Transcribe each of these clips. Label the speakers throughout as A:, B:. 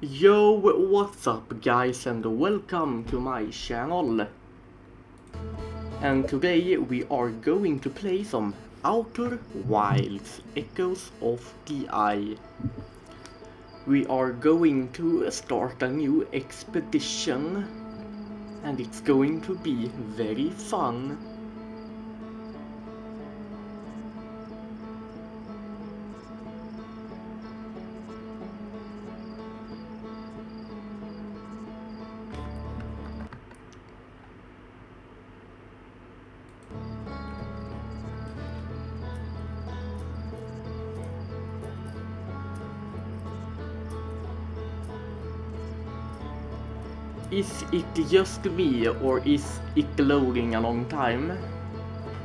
A: Yo, what's up guys, and welcome to my channel. And today we are going to play some Outer Wilds Echoes of the Eye. We are going to start a new expedition and it's going to be very fun. Is it just me or is it loading a long time?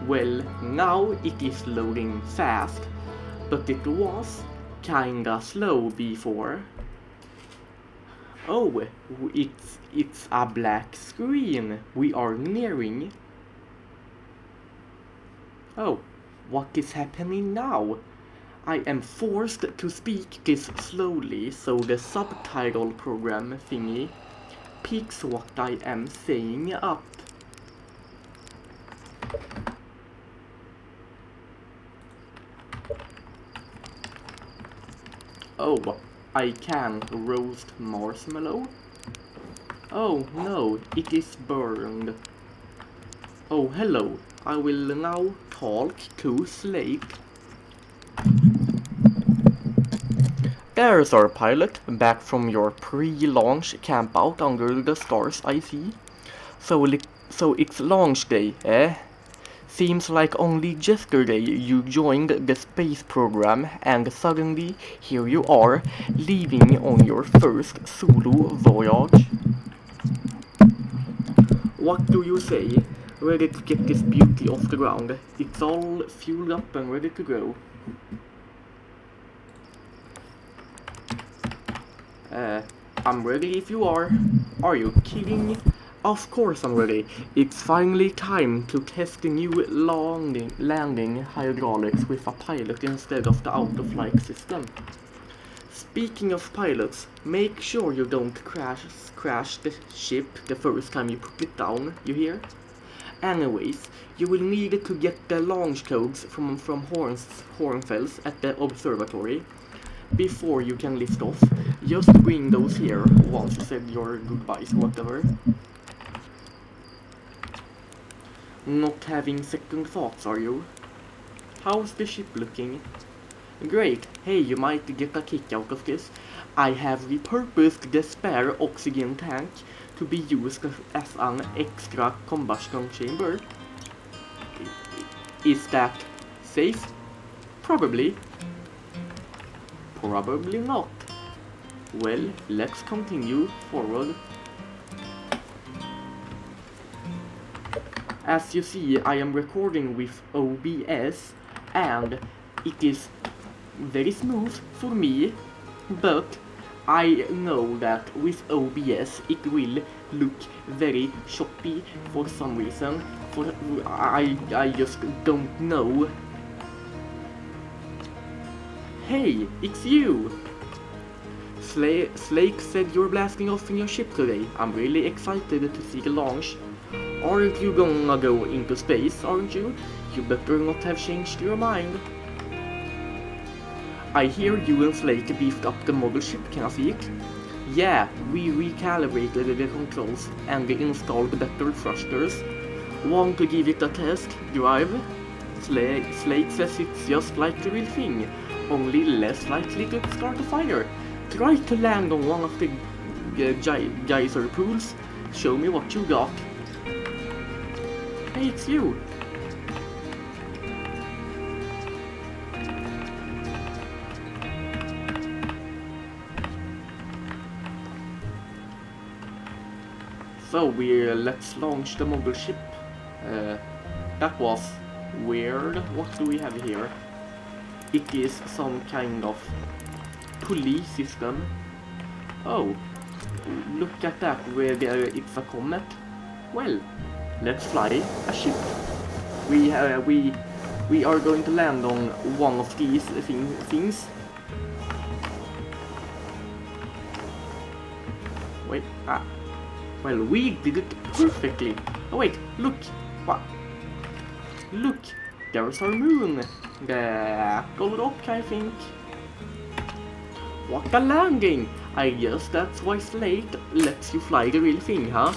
A: Well, now it is loading fast, but it was kinda slow before. Oh, it's a black screen. We are nearing. Oh, what is happening now? I am forced to speak this slowly so the subtitle program thingy picks what I am saying up. Oh, I can roast marshmallow? Oh no, it is burned. Oh hello, I will now talk to Slate. There's our pilot, back from your pre-launch campout under the stars I see. So it's launch day, eh? Seems like only yesterday you joined the space program and suddenly here you are, leaving on your first solo voyage. What do you say? Ready to get this beauty off the ground. It's all fueled up and ready to go. I'm ready if you are. Are you kidding? Of course I'm ready. It's finally time to test the new landing hydraulics with a pilot instead of the auto-flight system. Speaking of pilots, make sure you don't crash the ship the first time you put it down, you hear? Anyways, you will need to get the launch codes from Hornfels at the observatory. Before you can lift off, just bring those here once you said your goodbyes or whatever. Not having second thoughts, are you? How's the ship looking? Great, hey, you might get a kick out of this. I have repurposed the spare oxygen tank to be used as an extra combustion chamber. Is that safe? Probably. Probably not. Well, let's continue forward. As you see, I am recording with OBS and it is very smooth for me, but I know that with OBS it will look very choppy for some reason. I just don't know. Hey, it's you! Slake said you're blasting off in your ship today. I'm really excited to see the launch. Aren't you gonna go into space, aren't you? You better not have changed your mind. I hear you and Slake beefed up the model ship, can I see it? Yeah, we recalibrated the controls and we installed better thrusters. Want to give it a test drive? Slake says it's just like the real thing, only less likely to start a fire. Try to land on one of the geyser pools. Show me what you got. Hey, it's you. So let's launch the mobile ship. That was weird. What do we have here? It is some kind of pulley system. Oh, look at that, it's a comet. Well, let's fly a ship. We are going to land on one of these things. Wait, well, we did it perfectly. Oh wait, look. What? Look, there's our moon. The Gold Rock, I think. What a landing! I guess that's why Slate lets you fly the real thing, huh?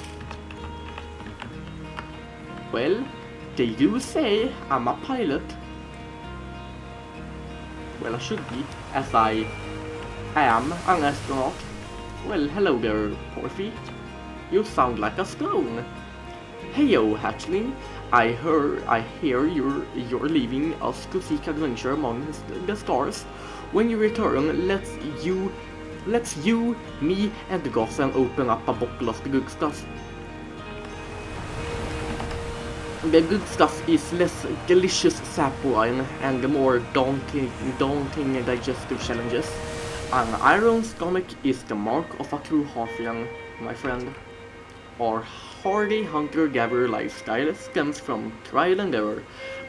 A: Well, they do say I'm a pilot. Well, I should be, as I am an astronaut. Well, hello there, Porphy. You sound like a stone. Heyo, hatchling. I hear you're leaving us to seek adventure among the stars. When you return, let's you, me, and the Gossen open up a bottle of the good stuff. The good stuff is less delicious sap wine and the more daunting digestive challenges. An iron stomach is the mark of a true Halfling, my friend. Our hardy hunter-gatherer lifestyle stems from trial and error,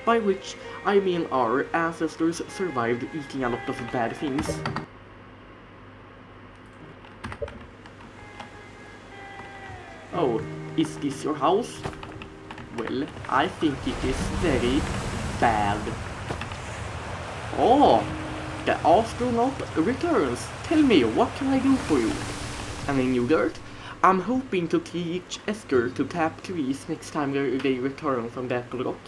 A: by which I mean our ancestors survived eating a lot of bad things. Oh, is this your house? Well, I think it is very bad. Oh, the astronaut returns. Tell me, what can I do for you? Any new dirt? I'm hoping to teach Esker to tap trees next time they return from Battle Rock.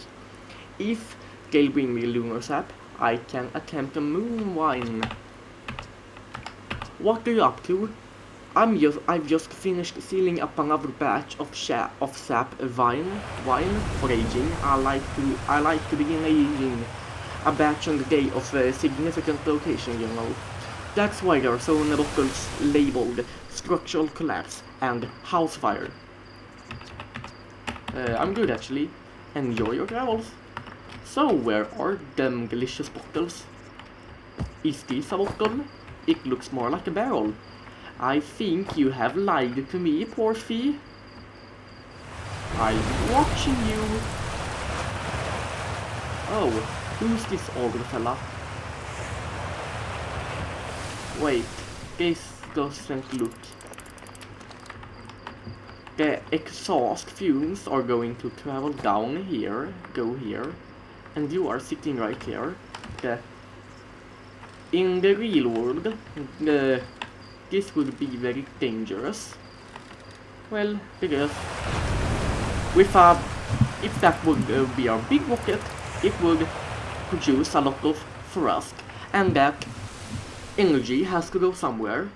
A: If they'll bring me lunar sap, I can attempt a moon wine. What are you up to? I've just finished sealing up another batch of sap wine for aging. I like to begin aging a batch on the day of a significant location, you know. That's why there are so many bottles labeled structural collapse and house fire. I'm good actually. Enjoy your travels. So where are them delicious bottles? Is this a bottle? It looks more like a barrel. I think you have lied to me, Porphy. I'm watching you. Oh, who's this ogre fella? Wait, this doesn't look... The exhaust fumes are going to travel down here, go here, and you are sitting right here. In the real world, this would be very dangerous. Well, because if that would be our big rocket, it would produce a lot of thrust, and that energy has to go somewhere.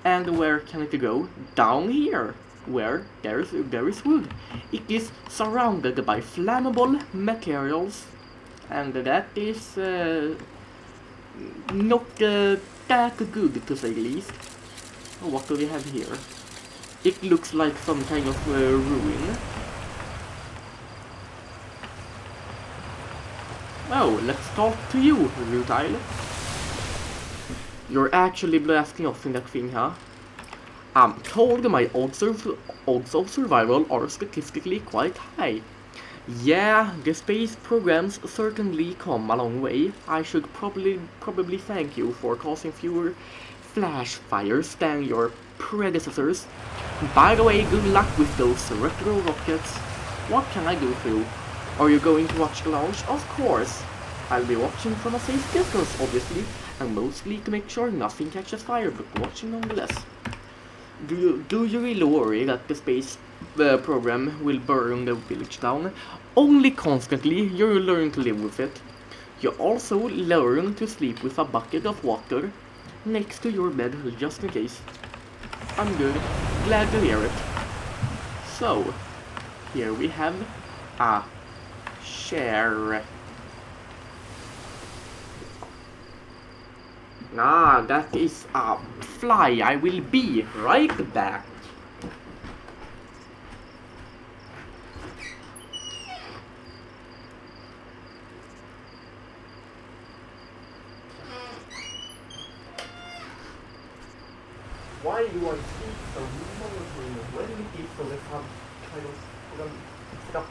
A: And where can it go? Down here, where there is wood. It is surrounded by flammable materials, and that is not that good, to say the least. What do we have here? It looks like some kind of ruin. Oh, let's talk to you, Rutile. You're actually blasting off in that thing, huh? I'm told my odds of survival are statistically quite high. Yeah, the space programs certainly come a long way. I should probably thank you for causing fewer flash fires than your predecessors. By the way, good luck with those retro rockets. What can I do for you? Are you going to watch the launch? Of course. I'll be watching from a safe distance, obviously, and mostly to make sure nothing catches fire, but watching nonetheless. Do you really worry that the space program will burn the village down? Only constantly, you'll learn to live with it. You also learn to sleep with a bucket of water next to your bed, just in case. I'm good. Glad to hear it. So, here we have a share. Ah, that is a fly. I will be right back. Why do I speak so monotonously when it is so that some kind of stuff?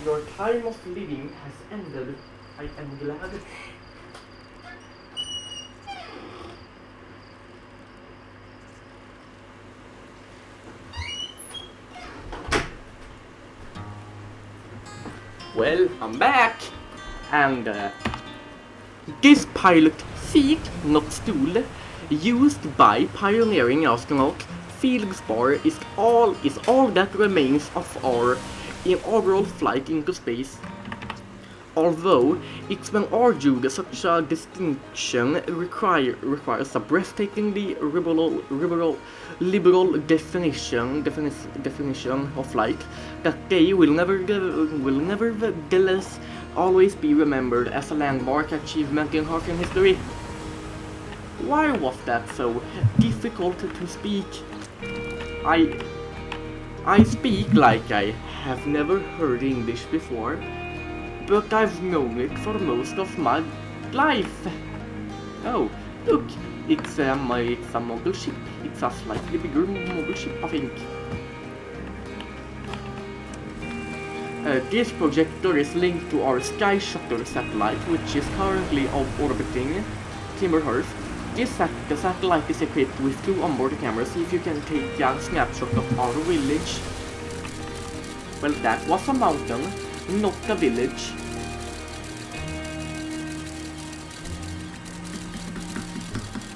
A: Your time of living has ended. I am glad. Well, I'm back! And this pilot seat, not stool, used by pioneering astronaut Felix Bar is all that remains of our inaugural flight into space. Although it's been argued that such a distinction requires a breathtakingly liberal definition of flight, that day will nevertheless always be remembered as a landmark achievement in Harfian history. Why was that so difficult to speak? I speak like I have never heard English before, but I've known it for most of my life. Oh, look, it's a model ship. It's a slightly bigger model ship, I think. This projector is linked to our Sky Shuttle satellite, which is currently orbiting Timberhurst. The satellite is equipped with 2 onboard cameras. See if you can take a snapshot of our village. Well, that was a mountain, not a village.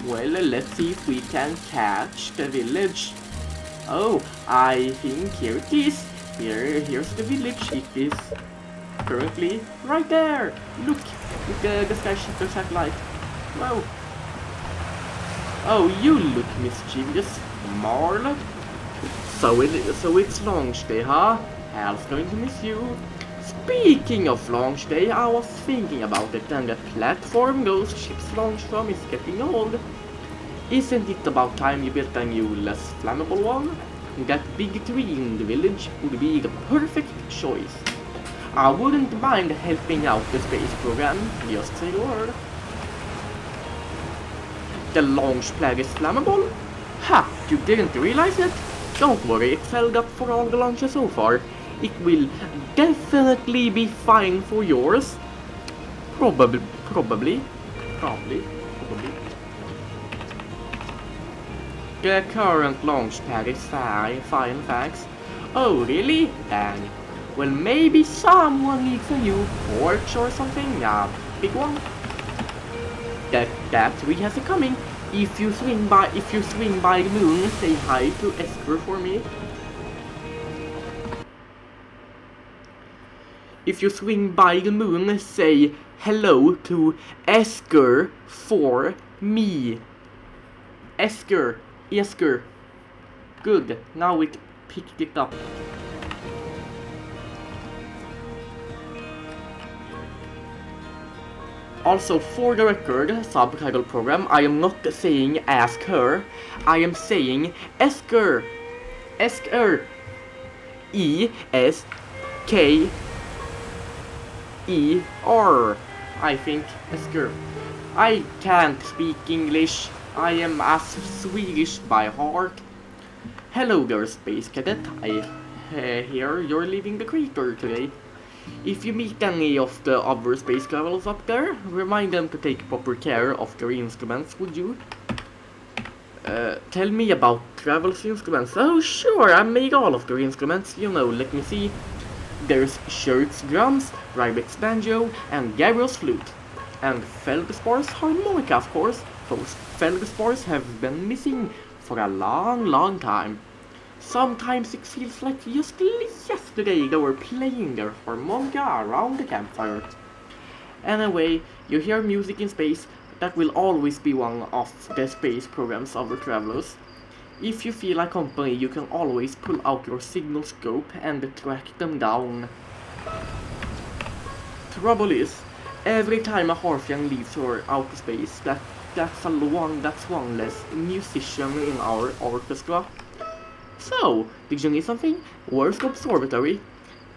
A: Well, let's see if we can catch the village. Oh, I think here it is. Here's the village. It is currently right there. Look, with the Sky Shuttle satellite. Wow. Oh, you look mischievous, Marl. So it's launch day, huh? Hal's going to miss you. Speaking of launch day, I was thinking about it, and the platform those ships launch from is getting old. Isn't it about time you built a new, less flammable one? That big tree in the village would be the perfect choice. I wouldn't mind helping out the space program, just say the word. The launch flag is flammable? Ha! You didn't realize it? Don't worry, it's held up for all the launches so far. It will definitely be fine for yours. Probably. The current launch pad is fine, thanks. Oh, really? Dang. Well, maybe someone needs a new porch or something. A big one. That tree has it coming. If you swing by the moon, say hi to Esker for me. If you swing by the moon, say hello to Esker for me. Esker. Good. Now it picked it up. Also, for the record, subtitle program, I am not saying ask her, I am saying Esker. Esker. E-S-K-E-R. I think Esker. I can't speak English. I am as Swedish by heart. Hello there, Space Cadet. I hear you're leaving the crater today. If you meet any of the other space travelers up there, remind them to take proper care of their instruments, would you? Tell me about Travel's instruments. Oh, sure, I made all of their instruments. You know, let me see. There's Shirt's drums, Rybek's banjo, and Gabriel's flute. And Feldspor's harmonica, of course. Those Feldspors have been missing for a long time. Sometimes it feels like just yesterday they were playing their harmonica around the campfire. Anyway, you hear music in space, that will always be one of the space program's other travelers. If you feel like company, you can always pull out your signal scope and track them down. Trouble is, every time a Harfian leaves for outer space, that's one less musician in our orchestra. So, did you need something? Where's the observatory?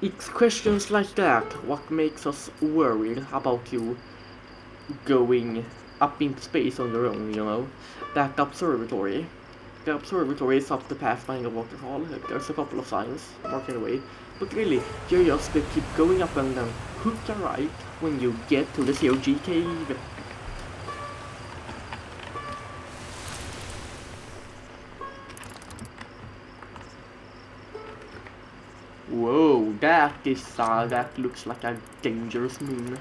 A: It's questions like that what makes us worried about you going up into space on your own, you know. That observatory. The observatory is up the Pathfinder waterfall. There's a couple of signs marking the way. But really, you just keep going up and then hook a right when you get to the COG cave. Whoa, That looks like a dangerous moon.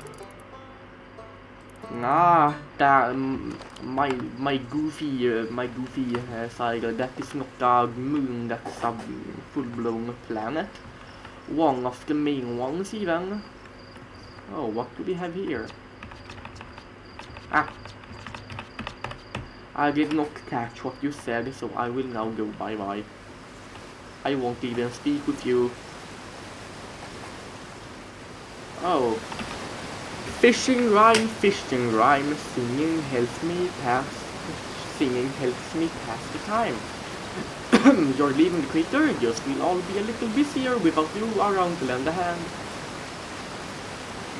A: Nah, that my goofy side. That is not a moon. That's a full-blown planet. One of the main ones, even. Oh, what do we have here? Ah, I did not catch what you said, so I will now go bye-bye. I won't even speak with you. Oh. Fishing rhyme, singing helps me pass the time. You're leaving the crater, just we'll all be a little busier without you around to lend a hand.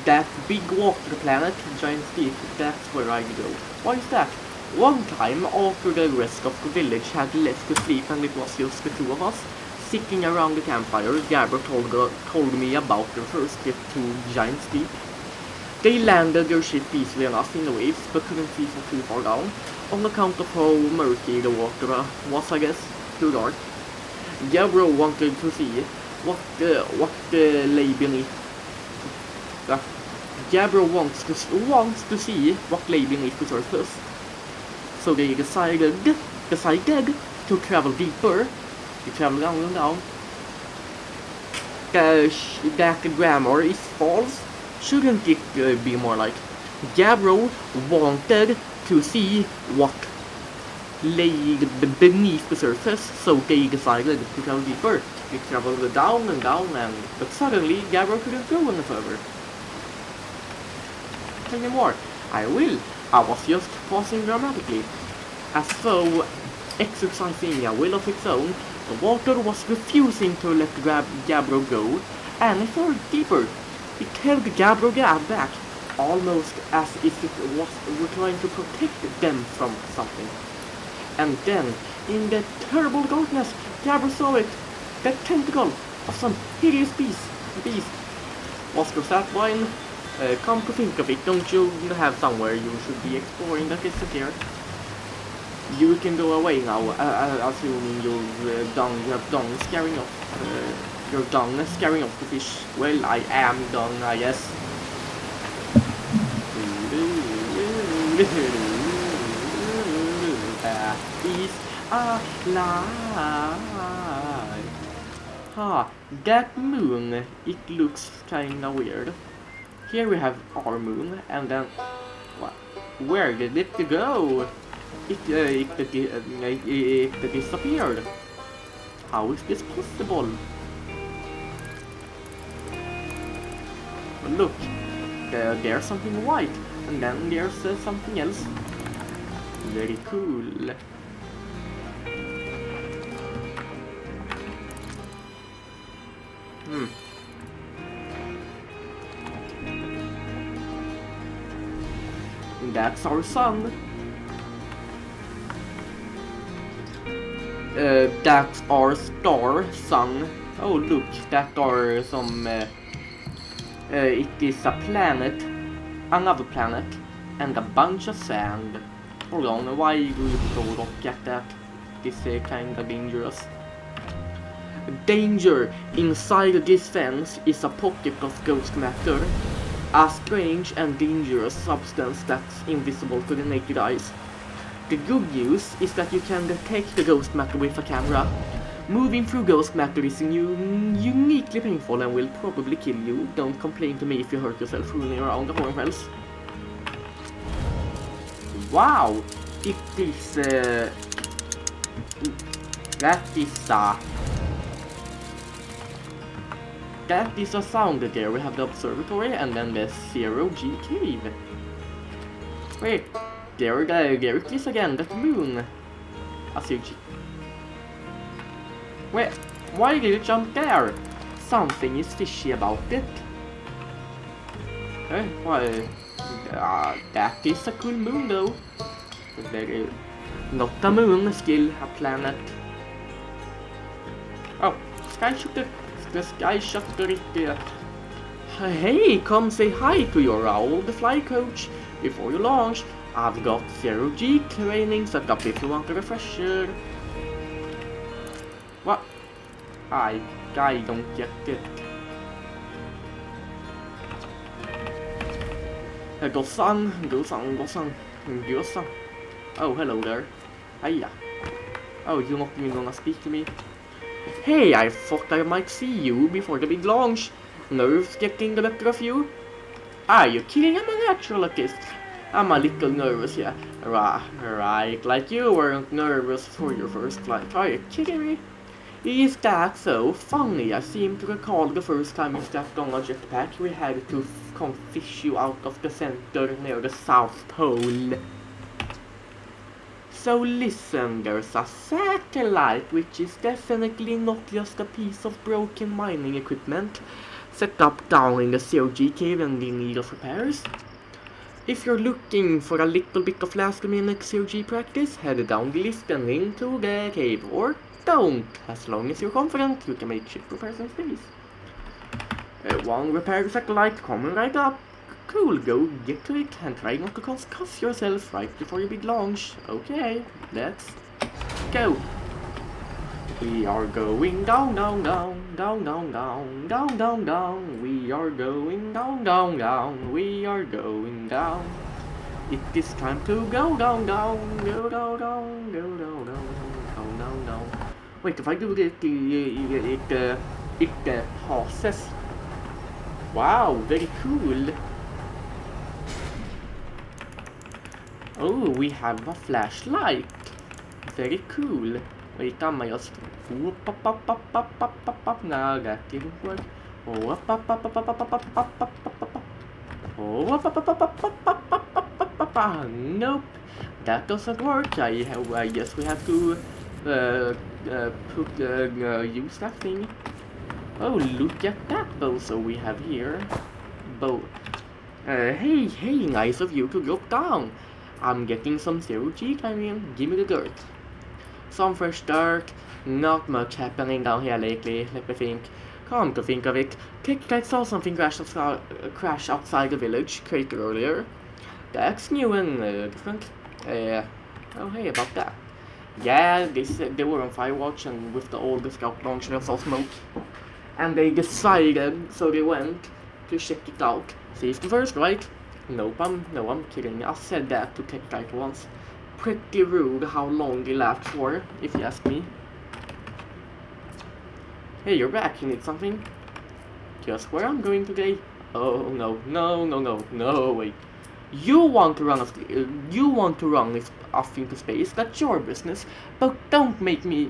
A: That big water planet, Giant Deep, that's where I go. Why is that? One time, after the rest of the village had left to sleep and it was just the two of us, sitting around the campfire, Gabber told me about their first trip to Giant Deep. They landed their ship easily enough in the waves, but couldn't see from too far down, on account of how murky the water was, I guess, too dark. Gabbro wanted to see what lay beneath. Gabbro wants to see what lay beneath the surface. So they decided to travel deeper. They traveled down and down. That the grammar is false. Shouldn't it be more like Gabbro wanted to see what lay beneath the surface, so they decided to travel deeper. They traveled down and down, but suddenly Gabbro couldn't go any further. Tell me more. I will. I was just pausing dramatically. As though exercising a will of its own, the water was refusing to let Gabbro go any further deeper. It held Gabbro back, almost as if it were trying to protect them from something. And then, in the terrible darkness, Gabbro saw it. That tentacle of some hideous beast. Oscar Satwine, come to think of it, don't you have somewhere you should be exploring that isn't here? You can go away now, assuming you've done scaring off. You're done scaring off the fish. Well, I am done, I guess. Is alive. That moon, it looks kinda weird. Here we have our moon, and then what? Where did it go? It disappeared. How is this possible? Look, there's something white, and then there's something else. Very cool. That's our sun. That's our star, sun. Oh look, that are some... it is a planet, another planet, and a bunch of sand. Hold on, why do you throw a rock at that? This is kinda dangerous. Danger! Inside this fence is a pocket of ghost matter. A strange and dangerous substance that's invisible to the naked eyes. The good news is that you can detect the ghost matter with a camera. Moving through ghost matter is uniquely painful and will probably kill you. Don't complain to me if you hurt yourself fooling around the hornfels. Wow! It is... That is a sound there. We have the observatory and then the Zero-G cave. Wait, there it is again, that moon. A Zero-G. Wait, why did it jump there? Something is fishy about it. Why? That is a cool moon though. Not a moon, still a planet. Oh, Sky Shooter. The Sky Shooter is Hey, come say hi to your owl, the fly coach. Before you launch, I've got Zero-G training set up if you want a refresher. What? I don't get it. Gossan, Gossan, Gossan, Gossan. Oh, hello there. Hiya. Oh, you're not even gonna speak to me? Hey, I thought I might see you before the big launch. Nerves getting the better of you? Are you kidding? I'm an actual autist. I'm a little nervous, yeah. Right, like you weren't nervous for your first flight. Are you kidding me? Is that so funny? I seem to recall the first time you stepped on a jetpack, we had to come fish you out of the center near the South Pole. So listen, there's a satellite, which is definitely not just a piece of broken mining equipment, set up down in the COG cave and in need of repairs. If you're looking for a little bit of last-minute COG practice, head down the lift and into the cave, or don't. As long as you're confident, you can make ship repairs in space. One repair satellite coming right up. Cool, go get to it and try not to cuss yourself right before your big launch. Okay, let's go. We are going down, down, down, down, down, down, down, down, down. We are going down, down, down. We are going down. It is time to go down, down, go down, down, go down, down, down, down, down. Wait, if I do it passes. Wow, very cool. Oh, we have a flashlight. Very cool. Wait, am I just... Whoop, up, up, up, up, up, up, up. No, that didn't work. Oh, up, up, up, up, up, up, up, up, up, up, up, up. Oh, up, up, up, up, up, up, up, up, up, up, up, up. Nope, that doesn't work. I guess we have to use that thing. Oh, look at that bozo we have here. Hey, nice of you to drop down. I'm getting some COG climbing. Give me the dirt. Some fresh dirt. Not much happening down here lately, let me think. Come to think of it, I saw something crash outside the village crater earlier. That's new and different. Oh hey, about that. Yeah, they were on Firewatch and with the old scout launcher I saw smoke. And they decided, so they went to check it out. Safety first, right? No, I'm kidding. I said that to TechGuide once. Pretty rude how long they left for, if you ask me. Hey, you're back. You need something? Guess where I'm going today? Oh no, wait. You want to run off into space? That's your business. But don't make me,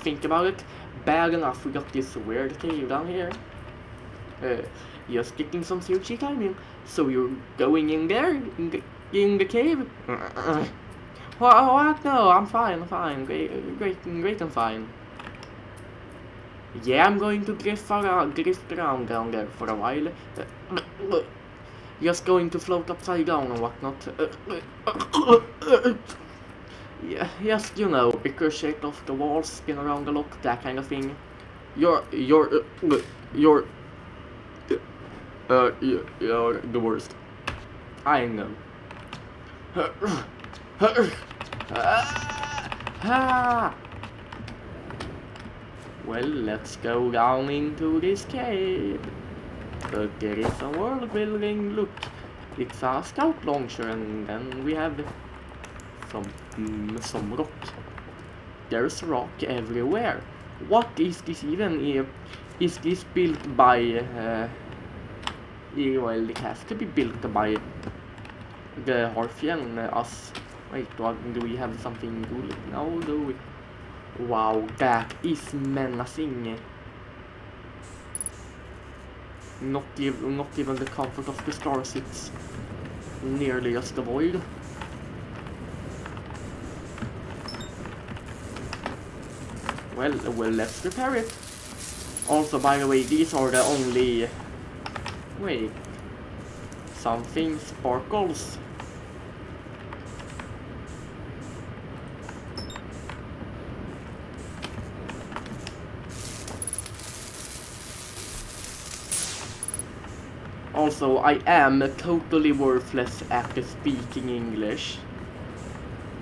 A: think about it. Bad enough we got this weird cave down here. Just getting some COG climbing. So you're going in there? In the cave? What? No, I'm fine. Great, I'm fine. Yeah, I'm going to drift around down there for a while. Just going to float upside down and whatnot. Yeah, just, ricochet off the walls, spin around a lot, that kind of thing. You're the worst. I know. Well, let's go down into this cave. But there is a world building. Look, it's a scout launcher, and then we have some rock. There's rock everywhere. What is this even? Is this built by? Well, it has to be built by the Harfian, us. Wait, do we have something good? No, do we? Wow, that is menacing. Not even the comfort of the stars, it's nearly just a void. Well, let's repair it. Also, by the way, these are the only... Wait. Something sparkles. Also, I am totally worthless at speaking English.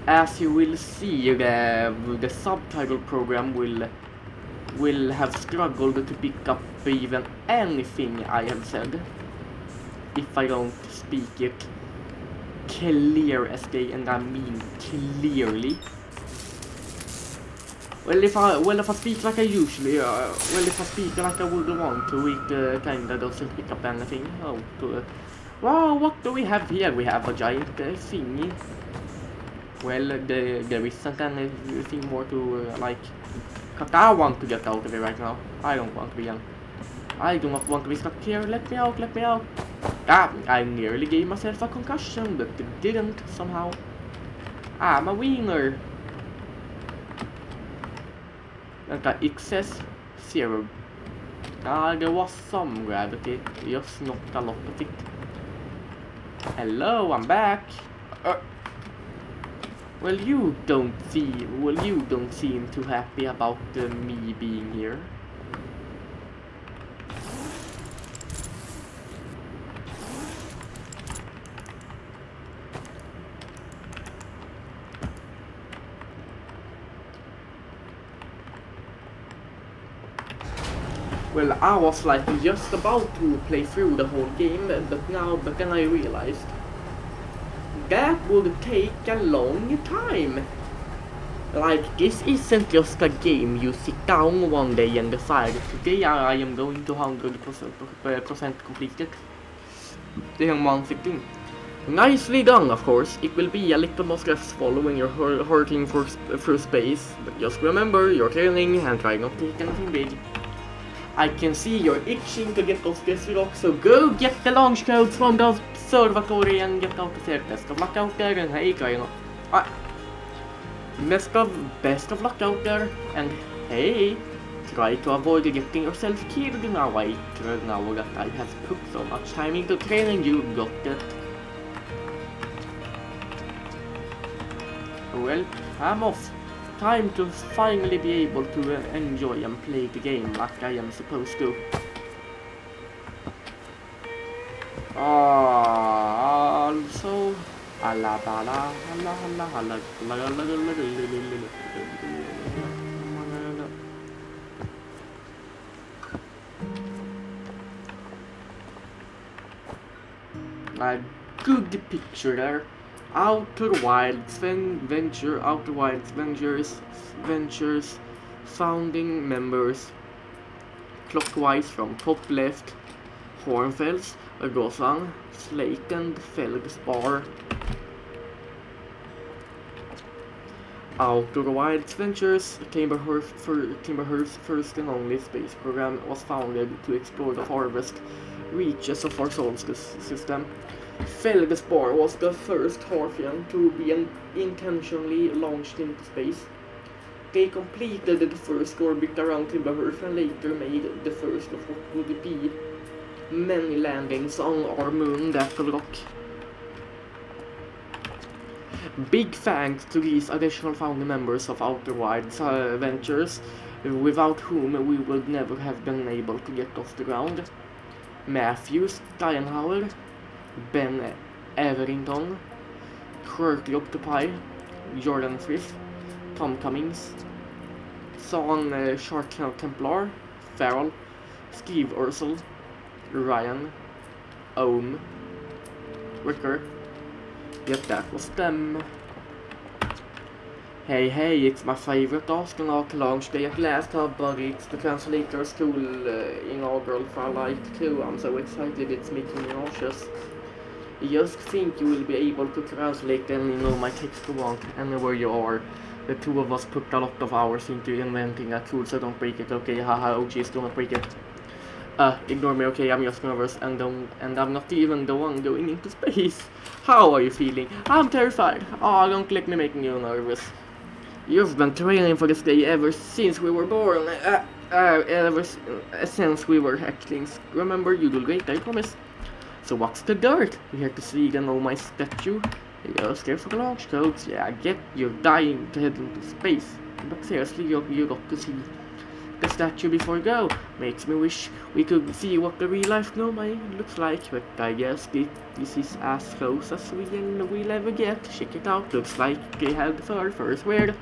A: As you will see, the subtitle program will have struggled to pick up even anything I have said. if I don't speak it clear as day, and I mean clearly. Well, if I speak like I usually, if I speak like I would want to, it kinda doesn't pick up anything. Oh, good. Wow, what do we have here? We have a giant thingy. Well, there isn't anything more to, like, cause I want to get out of here right now. I don't want to be in. I do not want to be stuck here. Let me out, let me out. Ah, I nearly gave myself a concussion, but didn't somehow. I'm a wiener. Vänta, excess zero. There was some gravity, just not a lot of it. Hello, I'm back. Well, you don't seem too happy about me being here. Well, I was like just about to play through the whole game, but then I realized that would take a long time. Like, this isn't just a game you sit down one day and decide, today I am going to 100% complete it in one sitting. Nicely done, of course. It will be a little more stressful when you're hurtling through space, but just remember, you're training and try not to hit anything big. I can see you're itching to get off this rock, so go get the launch codes from the observatory and get out of there. Best of luck out there, and hey, grejerna. Best of luck out there, and hey, try to avoid getting yourself killed now. Now that I have put so much time into training, you got it. Well, I'm off. Time to finally be able to enjoy and play the game like I am supposed to. Also, a good picture there. Outer Wilds Ventures, founding members, clockwise from top left, Hornfels, Gothan, Slaken, Feldspar. Outer Wilds Ventures, Timberhurst's first and only space program, was founded to explore the farthest reaches of our solar system. Feldspar was the first Harfian to be intentionally launched into space. They completed the first orbit around Timberhurst and later made the first of what would be many landings on our moon, Rock. Big thanks to these additional founding members of Outer Wilds Ventures, without whom we would never have been able to get off the ground. Matthews, Steinhauer, Ben Everington, Kirk the Octopi, Jordan Frith, Tom Cummings, Son Shark Templar, Farrell, Steve Ursel, Ryan, Ohm, Ricker. Yep, that was them. Hey, it's my favorite astronaut launch day at last, buddy. It's the translator school inaugural flight too. I'm so excited, it's making me nauseous. Just think you will be able to translate any my text you want, anywhere you are. The two of us put a lot of hours into inventing that tool, so don't break it, okay? Haha, oh jeez, don't break it. Ignore me, okay? I'm just nervous, and I'm not even the one going into space. How are you feeling? I'm terrified. Oh, don't let me make you nervous. You've been training for this day ever since we were born. Ever since we were hatchlings. Remember, you do great, I promise. So what's the dirt? You're here to see the my statue? You're scared for the launch codes. Yeah, I get you're dying to head into space. But seriously, you got to see the statue before you go. Makes me wish we could see what the real life Nomai looks like. But I guess this is as close as we'll ever get. Check it out. Looks like they had the first weird.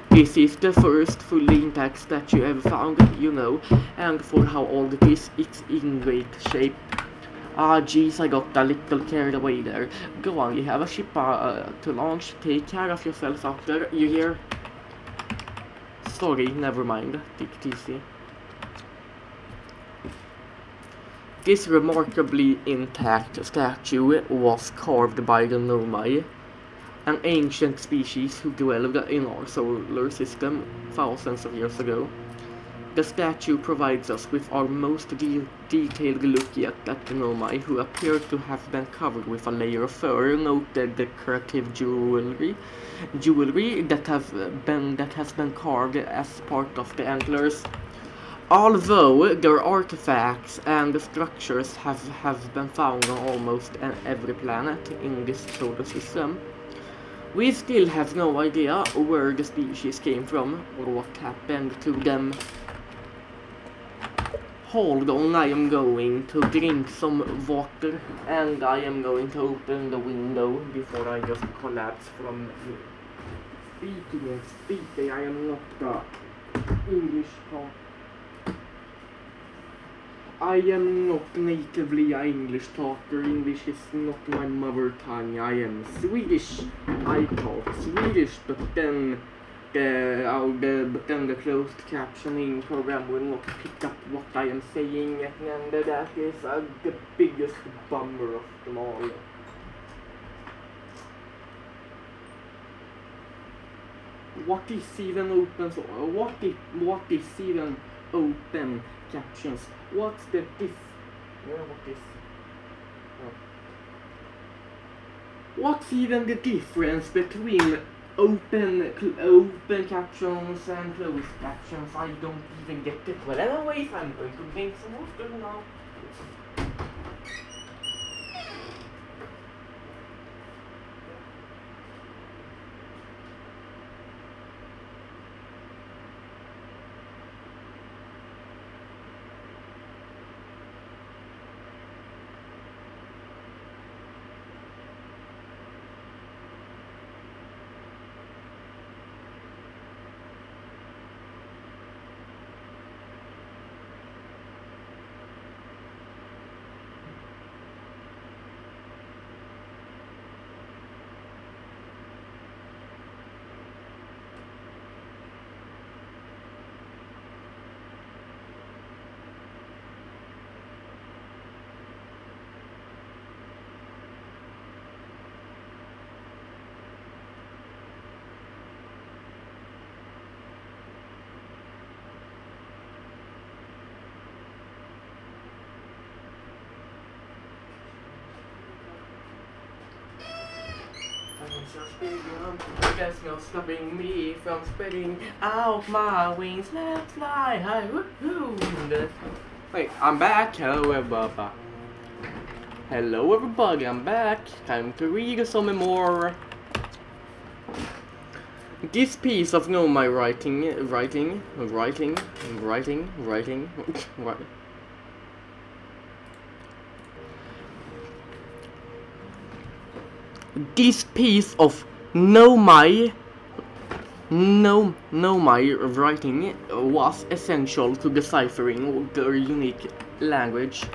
A: This is the first fully intact statue ever found, and for how old it is, it's in great shape. Ah, jeez, I got a little carried away there. Go on, you have a ship to launch. Take care of yourself out there, you hear? Sorry, never mind. Take it easy. This remarkably intact statue was carved by the Nomai, an ancient species who dwelled in our solar system thousands of years ago. The statue provides us with our most detailed look yet at the Nomai, who appear to have been covered with a layer of fur. Note the decorative jewelry that has been carved as part of the antlers. Although their artifacts and structures have been found on almost every planet in this solar system, we still have no idea where the species came from or what happened to them. Hold on, I am going to drink some water and I am going to open the window before I just collapse from speaking. I am not the English talker. I am not natively an English talker. English is not my mother tongue. I am Swedish. I talk Swedish, but then the closed captioning program will not pick up what I am saying, and that is the biggest bummer of them all. What is even open captions? What's the What's even the difference between open captions and closed captions? I don't even get it. Well, anyways, I'm going to drink some water now. There's no stopping me from spreading out my wings. Let's fly high. Woohoo! Wait, I'm back. Hello, everybody. Hello, everybody. I'm back. Time to read some more. This piece of my writing. This piece of my writing was essential to deciphering their unique language.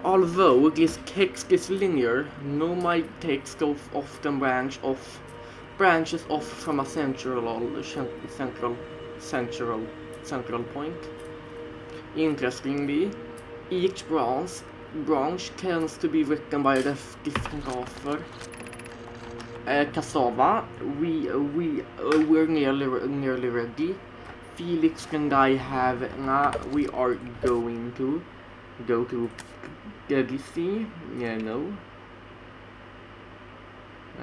A: Although this text is linear, my text often branches off from a central point. Interestingly, each branch tends to be written by a different author. Cassava, we're nearly ready. Felix and I we are going to go to Galaxy. Yeah, no.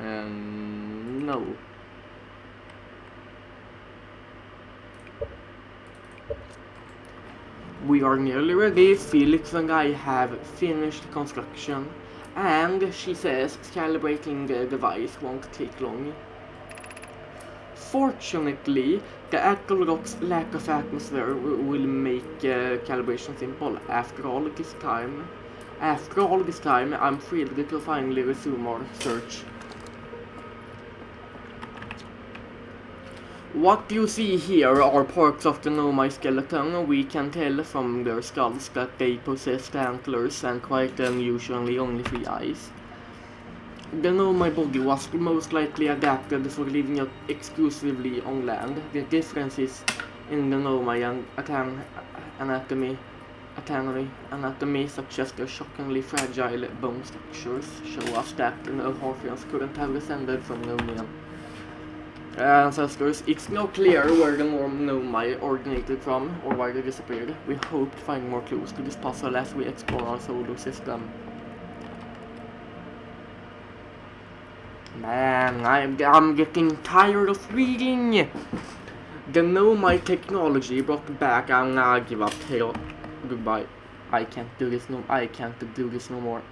A: No. We are nearly ready. Felix and I have finished construction. And she says calibrating the device won't take long. Fortunately, the Aqua Rock's lack of atmosphere will make calibration simple. After all this time, I'm thrilled to finally resume our search. What you see here are parts of the Nomai skeleton. We can tell from their skulls that they possessed antlers and quite unusually only 3 eyes. The Nomai body was most likely adapted for living exclusively on land. The differences in the Nomai anatomy, such as their shockingly fragile bone structures, show us that the Halfians couldn't have descended from Nomian ancestors. It's not clear where the Nomai originated from or why they disappeared. We hope to find more clues to this puzzle as we explore our solar system. Man, I'm getting tired of reading. The Nomai technology brought back. I'm gonna give up. Hey, goodbye. I can't do this no more.